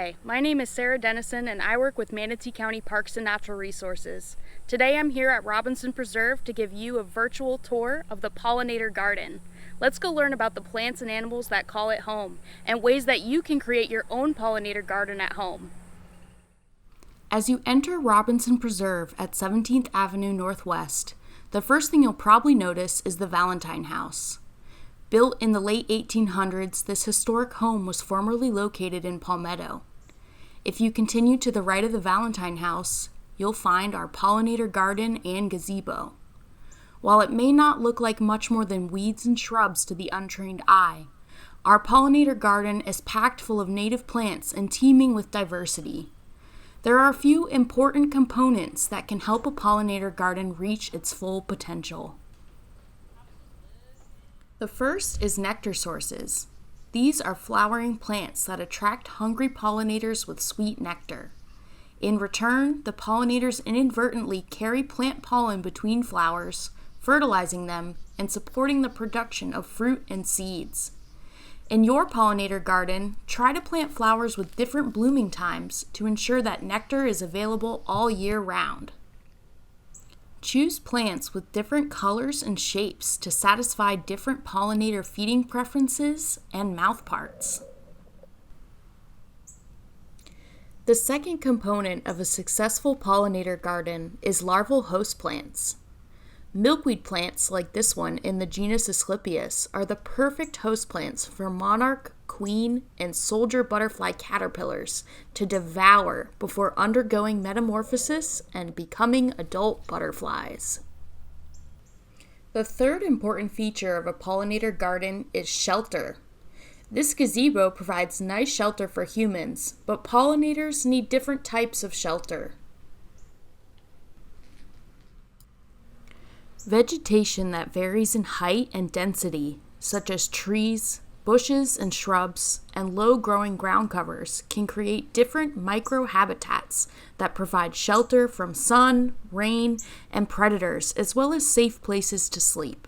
Hi, my name is Sarah Denison and I work with Manatee County Parks and Natural Resources. Today I'm here at Robinson Preserve to give you a virtual tour of the Pollinator Garden. Let's go learn about the plants and animals that call it home and ways that you can create your own pollinator garden at home. As you enter Robinson Preserve at 17th Avenue Northwest, the first thing you'll probably notice is the Valentine house. Built in the late 1800s, this historic home was formerly located in Palmetto. If you continue to the right of the Valentine house, you'll find our pollinator garden and gazebo. While it may not look like much more than weeds and shrubs to the untrained eye, our pollinator garden is packed full of native plants and teeming with diversity. There are a few important components that can help a pollinator garden reach its full potential. The first is nectar sources. These are flowering plants that attract hungry pollinators with sweet nectar. In return, the pollinators inadvertently carry plant pollen between flowers, fertilizing them and supporting the production of fruit and seeds. In your pollinator garden, try to plant flowers with different blooming times to ensure that nectar is available all year round. Choose plants with different colors and shapes to satisfy different pollinator feeding preferences and mouth parts. The second component of a successful pollinator garden is larval host plants. Milkweed plants like this one in the genus Asclepias are the perfect host plants for monarch, queen, and soldier butterfly caterpillars to devour before undergoing metamorphosis and becoming adult butterflies. The third important feature of a pollinator garden is shelter. This gazebo provides nice shelter for humans, but pollinators need different types of shelter. Vegetation that varies in height and density, such as trees, bushes and shrubs, and low-growing ground covers, can create different microhabitats that provide shelter from sun, rain, and predators, as well as safe places to sleep.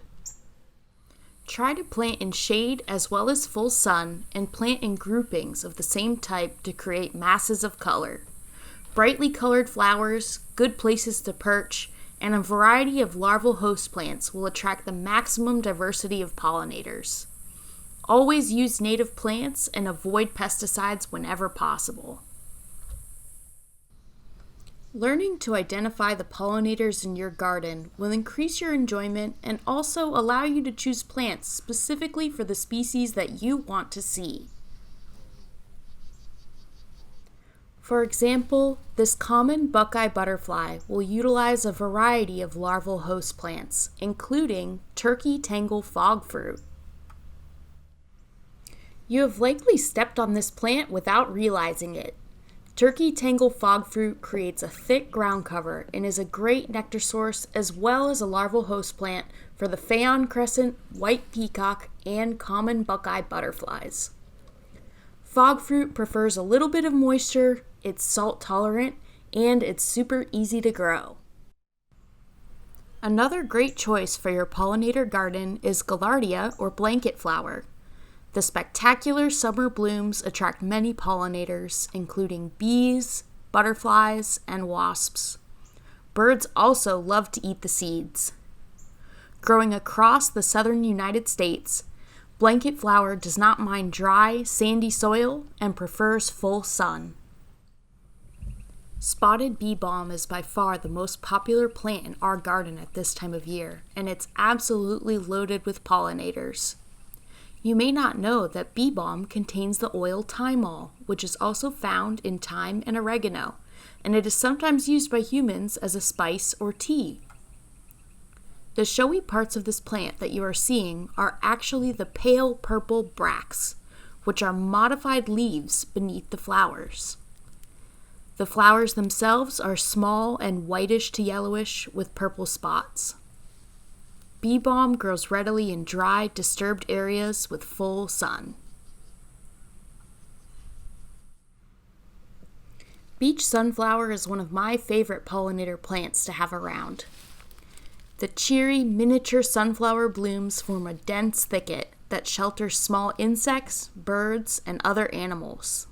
Try to plant in shade as well as full sun, and plant in groupings of the same type to create masses of color. Brightly colored flowers, good places to perch, and a variety of larval host plants will attract the maximum diversity of pollinators. Always use native plants and avoid pesticides whenever possible. Learning to identify the pollinators in your garden will increase your enjoyment and also allow you to choose plants specifically for the species that you want to see. For example, this common Buckeye butterfly will utilize a variety of larval host plants, including turkey tangle fog fruit. You have likely stepped on this plant without realizing it. Turkey tangle fog fruit creates a thick ground cover and is a great nectar source as well as a larval host plant for the Phaon crescent, white peacock, and common Buckeye butterflies. Fog fruit prefers a little bit of moisture, it's salt tolerant, and it's super easy to grow. Another great choice for your pollinator garden is Gaillardia or blanket flower. The spectacular summer blooms attract many pollinators, including bees, butterflies, and wasps. Birds also love to eat the seeds. Growing across the southern United States, blanket flower does not mind dry, sandy soil and prefers full sun. Spotted bee balm is by far the most popular plant in our garden at this time of year, and it's absolutely loaded with pollinators. You may not know that bee balm contains the oil thymol, which is also found in thyme and oregano, and it is sometimes used by humans as a spice or tea. The showy parts of this plant that you are seeing are actually the pale purple bracts, which are modified leaves beneath the flowers. The flowers themselves are small and whitish to yellowish with purple spots. Bee balm grows readily in dry, disturbed areas with full sun. Beach sunflower is one of my favorite pollinator plants to have around. The cheery, miniature sunflower blooms form a dense thicket that shelters small insects, birds, and other animals.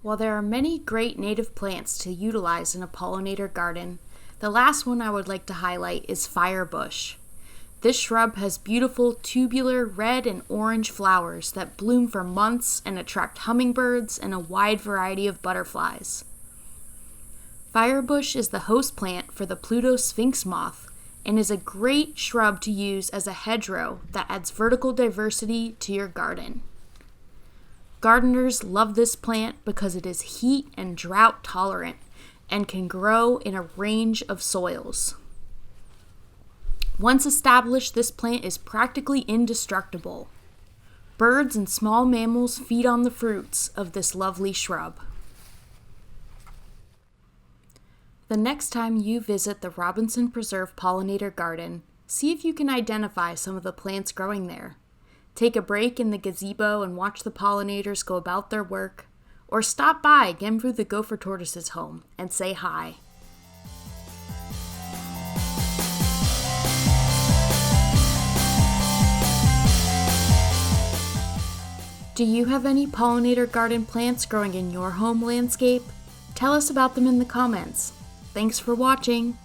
While there are many great native plants to utilize in a pollinator garden, the last one I would like to highlight is firebush. This shrub has beautiful tubular red and orange flowers that bloom for months and attract hummingbirds and a wide variety of butterflies. Firebush is the host plant for the Pluto sphinx moth and is a great shrub to use as a hedgerow that adds vertical diversity to your garden. Gardeners love this plant because it is heat and drought tolerant and can grow in a range of soils. Once established, this plant is practically indestructible. Birds and small mammals feed on the fruits of this lovely shrub. The next time you visit the Robinson Preserve Pollinator Garden, see if you can identify some of the plants growing there. Take a break in the gazebo and watch the pollinators go about their work, or stop by Genbu the Gopher Tortoise's home and say hi. Do you have any pollinator garden plants growing in your home landscape? Tell us about them in the comments. Thanks for watching.